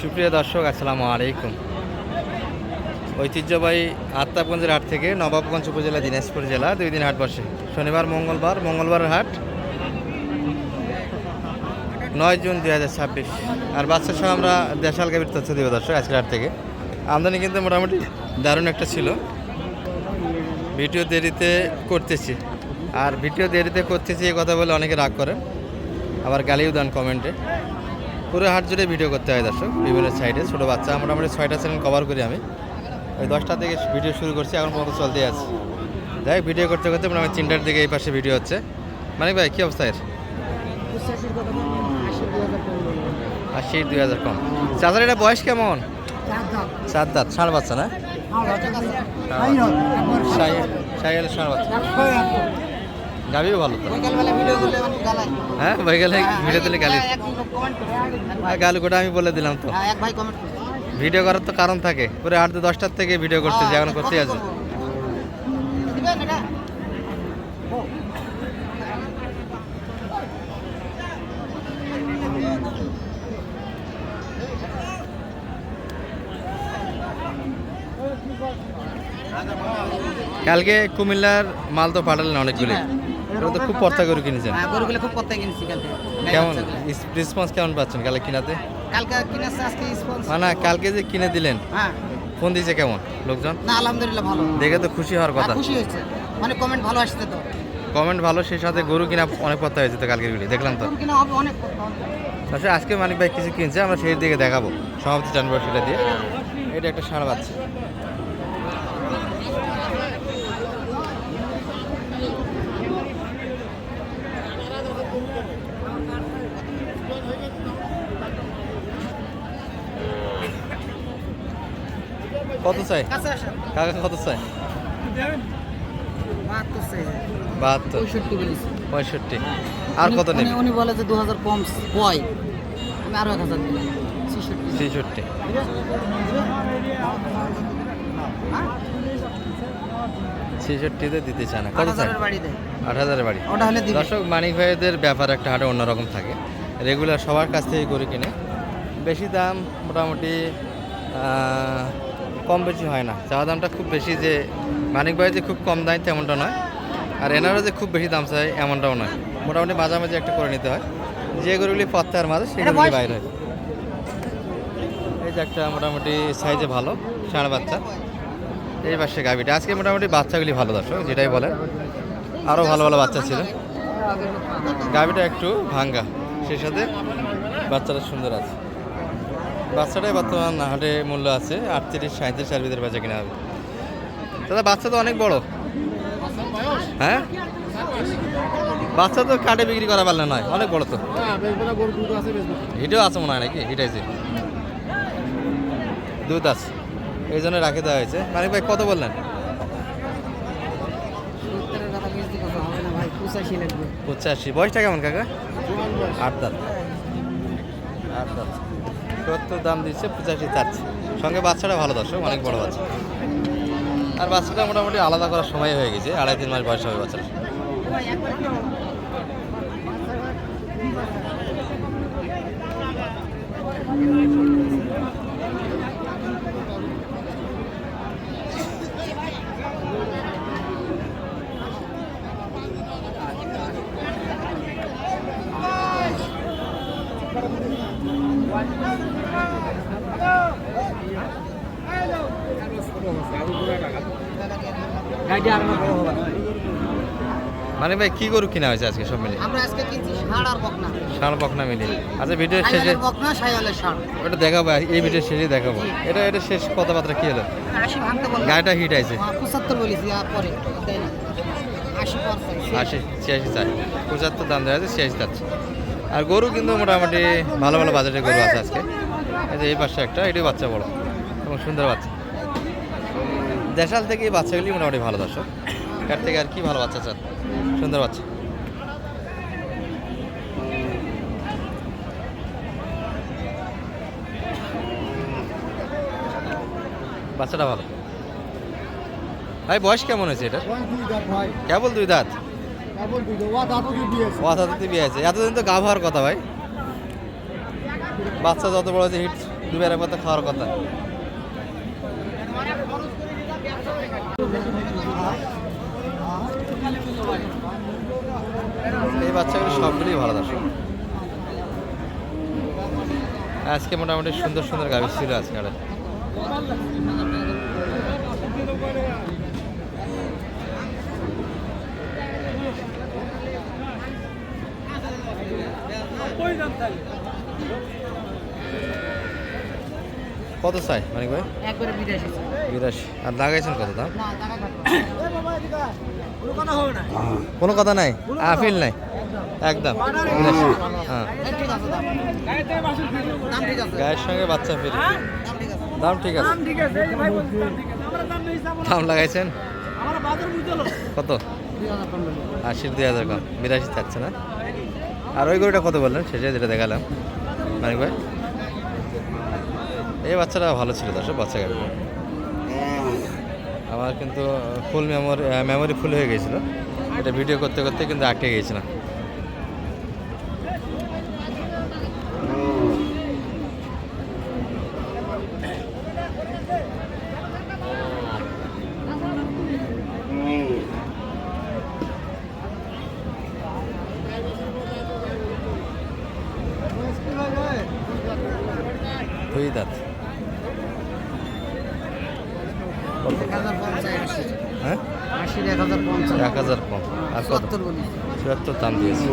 সুপ্রিয় দর্শক, আসসালামু আলাইকুম। ঐতিহ্যবাহী আত্মাপগঞ্জের হাট থেকে নবাবগঞ্জ উপজেলা, দিনাজপুর জেলা 2 দিন হাট বসে। শনিবার, মঙ্গলবারের হাট 9 জুন 2026। আর বাচ্চা সহ আমরা দেশাল গাভীর তথ্য দেব দর্শক আজকের হাট থেকে। আমদানি কিন্তু মোটামুটি দারুণ একটা ছিল। ভিডিও দেরিতে করতেছি, আর ভিডিও দেরিতে করতেছি এই কথা বলে অনেকে রাগ করেন, আবার গালিও দেন কমেন্টে। পুরো হাট জুড়ে ভিডিও করতে হয় দর্শক, বিভিন্ন সাইডে ছোটো বাচ্চা মোটামুটি 6টা চ্যানেল কভার করি আমি। ওই 10টা থেকে ভিডিও শুরু করছি, এখন পর্যন্ত চলতে আছে। যাই ভিডিও করতে করতে মোটামুটি 3টার দিকে এই পাশে ভিডিও হচ্ছে। মানে ভাই কী অবস্থা এর? 80 2000 কম। চাচার এটা বয়স কেমন? 4 দাঁত, ষাঁড় বাচ্চা না? সাইকেল ষাঁড় বাচ্চা, গাবিও ভালো তো। হ্যাঁ বৈকালে ভিডিও দিলে গালি, গালি গোটা আমি বলে দিলাম তো। ভিডিও করার তো কারণ থাকে, পুরো 8 10টার থেকে ভিডিও করতে এখন করতে আছে। কালকে কুমিল্লার মাল তো পাঠালেন অনেকগুলি, তো খুব পর্তা করে কিনেছেন। গরুগুলো খুব পর্তা কিনেছি কালকে। কেমন রেসপন্স কেমন পাচ্ছেন কালকে কিনাতে? কালকে কিনেছে, আজকে রেসপন্স। মানে কালকে যে কিনে দিলেন, হ্যাঁ ফোন দিয়েছে কেমন লোকজন? না আলহামদুলিল্লাহ ভালো, দেখে তো খুশি হওয়ার কথা। খুশি হয়েছে, মানে কমেন্ট ভালো আসছে তো। কমেন্ট ভালো, সেই সাথে গরু কিনা অনেক পর্তা হয়েছে তো কালকের ভিডিও দেখলাম তো। গরু কিনা হবে অনেক। আসলে আজকে মানিক ভাই কিছু কিনছে, আমরা সেই দিকে দেখাবো সমাপ্তি জানবো সেটা দিয়ে। এটা একটা ষাঁড় বাচ্চা। কত চাই কাছে আসেন। কাকা, কত চাই? 72 72 বলেছি। 65। আর কত নেই? উনি বলে যে 2000 কম কয়, আমি আরো 1000 দিলাম। 66। 66তে দিতে চায় না। কত চাই? 8000 বাড়ি দেয়। 8000 বাড়ি। ওটা হলে দিবে। দর্শক, মানিক ভাইদের ব্যাপার একটা হাটে অন্যরকম থাকে। রেগুলার সবার কাছ থেকে গরু কিনে, বেশি দাম মোটামুটি কম বেশি হয় না। চাওয়া দামটা খুব বেশি, যে মানিক ভাই যে খুব কম দাম তেমনটা নয়, আর এনারও যে খুব বেশি দাম চায় এমনটাও নয়। মোটামুটি মাঝামাঝি একটা করে নিতে হয়। যে গরুগুলি পত্তার মাঝে সেগুলি বাইরে হয়। এই যে একটা মোটামুটি সাইজে ভালো ষাঁড় বাচ্চা, এই পাশে গাভিটা। আজকে মোটামুটি বাচ্চাগুলি ভালো দর্শক, যেটাই বলেন। আরও ভালো ভালো বাচ্চা ছিল। গাভিটা একটু ভাঙ্গা, সেই সাথে বাচ্চাটা সুন্দর আছে। বাচ্চাটাই বর্তমান হাটে মূল্য আছে 38-37 এর ভিতরে বাচ্চা কিনা হবে। দাদা বাচ্চা তো অনেক বড়। হ্যাঁ বাচ্চা তো কাটে বিক্রি করা পারলে নয়, অনেক বড় তো। হিটেও আছে মনে হয় নাকি? হিটাইছে, দুধ আছে, এই জন্য রাখে দেওয়া হয়েছে। মানিক ভাই কত বললেন? 85। বয়সটা কেমন কাকা? 8 দাঁত। 70 দাম দিচ্ছে, 85 চাচ্ছে। সঙ্গে বাচ্চাটা ভালো দর্শক, অনেক বড় বাচ্চা। আর বাচ্চাটা মোটামুটি আলাদা করার সময় হয়ে গেছে, 2.5-3 মাস বয়স হবে বাচ্চাটা। মানে ভাই কি গরু কিনা হয়েছে আজকে সব মিলে? আমরা আজকে কিনছি ষাঁড় আর বকনা। ষাঁড় বকনা মিলে। আচ্ছা ভিডিওর শেষে সাইওয়ালের বকনা, সাইওয়ালের ষাঁড়। ওটা দেখাবো, এই ভিডিওর শেষে দেখাবো। এটা শেষ কথাবার্তা কি হলো? 80 ভাঙতে বললাম। গাড়িটা হিট আছে। 75 বলেছি, আর পরে দেয় না। 80 পারফেক্ট। 80-86 চাই। 75 দাম দেওয়া আছে, 86 চাচ্ছে। আর গরু কিন্তু মোটামুটি ভালো ভালো বাজেটের গরু আছে আজকে। এই যে এই পাশে একটা, এটাই বাচ্চা বড় এবং সুন্দর বাচ্চা। দেশাল থেকে এই বাচ্চাগুলি মোটামুটি ভালো দর্শক। এর থেকে আর কি ভালো বাচ্চা চান? সুন্দর বাচ্চা। বাচ্চাটা ভালো। ভাই বয়স কেমন হয়েছে এটা? কেবল 2 দাঁত। ওয়াথাতে বিয়ে আছে। এতদিন তো গা হওয়ার কথা ভাই। বাচ্চা যত বড় হয়েছে হিট দুবেলা পথে খাওয়ার কথা। এই বাচ্চাগুলো সবগুলোই ভালো দর্শক। আজকে মোটামুটি সুন্দর সুন্দর গাভী ছিল আজকে আরে। কত চাই মানিক ভাই? একবারে 82 82। আর লাগাইছেন কত দাম? না টাকা কোনো কথা নাই, আপিল নাই একদম 82। হ্যাঁ ঠিক আছে দাম ঠিক আছে গায়ের সঙ্গে বাচ্চা ফিরে দাম ঠিক আছে দাম ঠিক আছে। দাম লাগাইছেন কত? 80 2000 কম 82 থাকছে না। আর ওই গরুটা কত বললেন শেষে যেটা দেখালাম মানিক ভাই? এই বাচ্চাটা ভালো ছিল দর্শক, বাচ্চা গাড়ি। আমার কিন্তু ফুল মেমোরি ফুল হয়ে গিয়েছিল, এটা ভিডিও করতে করতে কিন্তু আটকে গিয়েছিলাম। দুই দাঁত। কত? 1050 হ্যাঁ 1050 1000 কম। আর কত? 70 বলি 74 দাম দিয়েছি।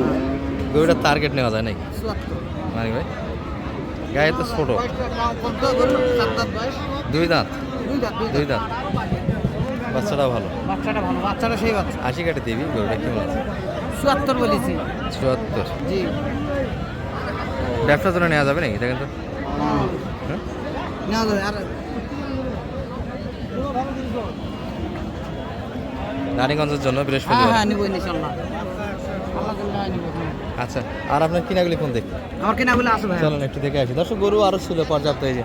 গরুটার টার্গেট নেওয়া যায় নাকি 74 মানিক ভাই? গায়ে তো ছোট। কত গরু 7 দাঁত বয়স দুই দাঁত। 2 দাঁত দুই দাঁত। বাচ্চাটা ভালো। বাচ্চাটা ভালো, বাচ্চাটা সেই বাচ্চা। 80 কাটে দিবি। গরুটা কেমন আছে? 74 বলেছি 74। জি। ব্যবসার জন্য নেওয়া যাবে নাকি দেখেন তো? হ্যাঁ না আর রানীগঞ্জের জন্য হ্যাঁ বৃহস্পতিবার। হ্যাঁ নিব ইনশাআল্লাহ। আল্লাহ দিলে নিব। আচ্ছা, আর আপনার কিনাগুলি কোন দেখি? আমার কেনাগুলো আছে ভাই। চলুন একটু দেখে আসি। দর্শক গরু আরও ছিল পর্যাপ্ত, এই যে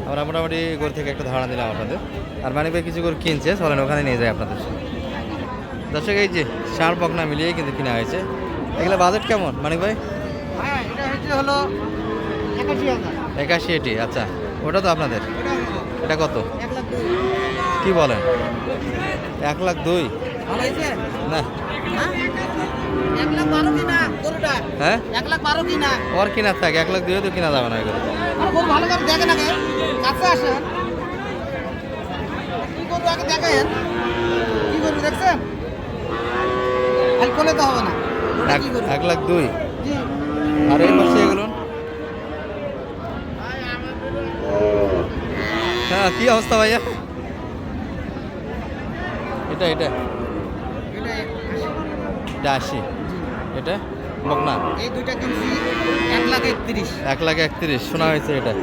আমরা মোটামুটি গরু থেকে একটা ধারণা দিলাম আপনাদের। আর মানিক ভাই কিছু গরু কিনছে, চলেন ওখানে নিয়ে যাই আপনাদের। দর্শক এই যে ষাঁড় বকনা মিলিয়ে কিন্তু কিনা হয়েছে। এগুলো বাজেট কেমন মানিক ভাই? হ্যাঁ এটা হচ্ছে হলো 81000 81 80। আচ্ছা, ওটা তো আপনাদের। এটা কত? 1,02,000 কি বলেন? 1,02,000? ভালো হয়েছে না। হ্যাঁ 1,12,000 কিনা গরুটা। হ্যাঁ 1,12,000 কিনা। ওর কিনা থাক, 1,02,000 তো কিনা যাবে না এগুলো। আর গরু ভালো করে দেখেন আগে, কাছে আসেন। কি গরু আগে দেখেন, কি গরু দেখছেন? আর কোলে তো হবে না। ওটা কি গরু? 1,02,000। জি। আর এই পাশে এগুলো? হ্যাঁ কি অবস্থা ভাইয়া? এটা এটা এটা এটা 80। এটা বকনা এই দুইটা কিনছি 1,31,000। 1,31,000 শোনা হয়েছে এটা।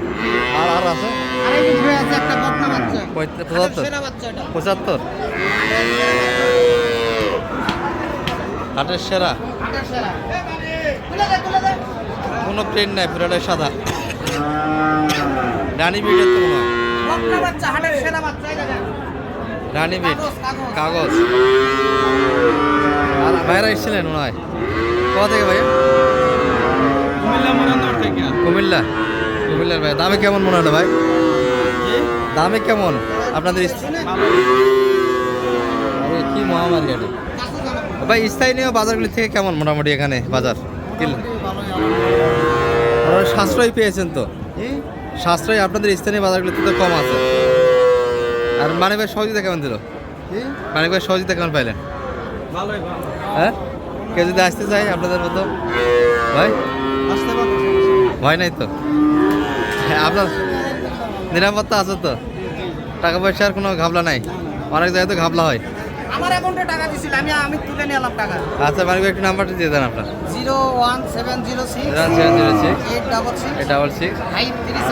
আর আর আছে আর এই যে আছে একটা বকনা বাচ্চা। 75 সেরা বাচ্চা এটা। 75। হাটের সেরা। আটার সেরা। তুলে দে। কোনো প্লেন নাই, পুরোটাই সাদা। রানী বিটের তো মনে হয়। বকনা বাচ্চা, হাটের সেরা বাচ্চা এই দেখেন। রানী বিট কাগজ। কাগজ। আর ভাইরা এসেছিলেন মনে হয় কোথা থেকে ভাইয়া? কুমিল্লা। কুমিল্লার ভাই দামে কেমন মনে হলো ভাই? দামে কেমন আপনাদের? আরে কি মহামারী এটা ভাই। স্থানীয় বাজারগুলি থেকে কেমন মোটামুটি এখানে বাজার সাশ্রয় পেয়েছেন তো? সাশ্রয় আপনাদের স্থানীয় বাজারগুলিতে তো কম আছে। আর মানিক ভাই সহযোগিতা কেমন দিল? মানিক ভাই সহযোগিতা কেমন পাইলেন? হ্যাঁ কেউ যদি আসতে চাই আপনাদের মতো ভাই? ভয় নাই তো? হ্যাঁ আপনার নিরাপত্তা আছে তো? টাকা পয়সার কোনো ঘাবলা নাই? অনেক জায়গায় তো ঘাবলা হয়। আমার অ্যাকাউন্টে টাকা দিছিল, আমি তুলে নিলাম টাকা। আচ্ছা মানিক ভাই একটু নাম্বারটা দিয়ে দেন আপনার। 01706 00706 866 866 537।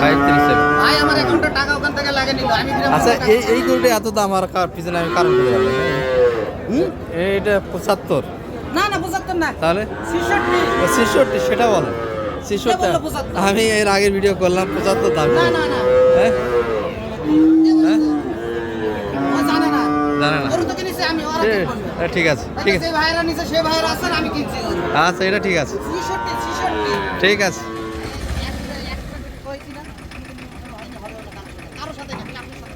537। ভাই আমার অ্যাকাউন্টে টাকা ওখান থেকে লাগে নিল, আমি দিলাম। আচ্ছা এই গরুটা এত দাম আর পিছনে আমি কারণ বলতে পারলাম না। এইটা 75। না 75 না, তাহলে 66। 66 সেটা বলো। 66 বললো 75। আমি এর আগের ভিডিও করলাম 75 দাম। না হ্যাঁ হ্যাঁ ও জানে না। জানে না। গরু তো কিনেছি আমি, ওরা কি করবে? ঠিক আছে ঠিক আছে। যে ভাইরা নিছে সে ভাইরা আছে, আর আমি কিনছি গরু। আচ্ছা এটা ঠিক আছে 66 ঠিক আছে। একটা কইছি না। কারোর সাথে না, আপনার সাথে।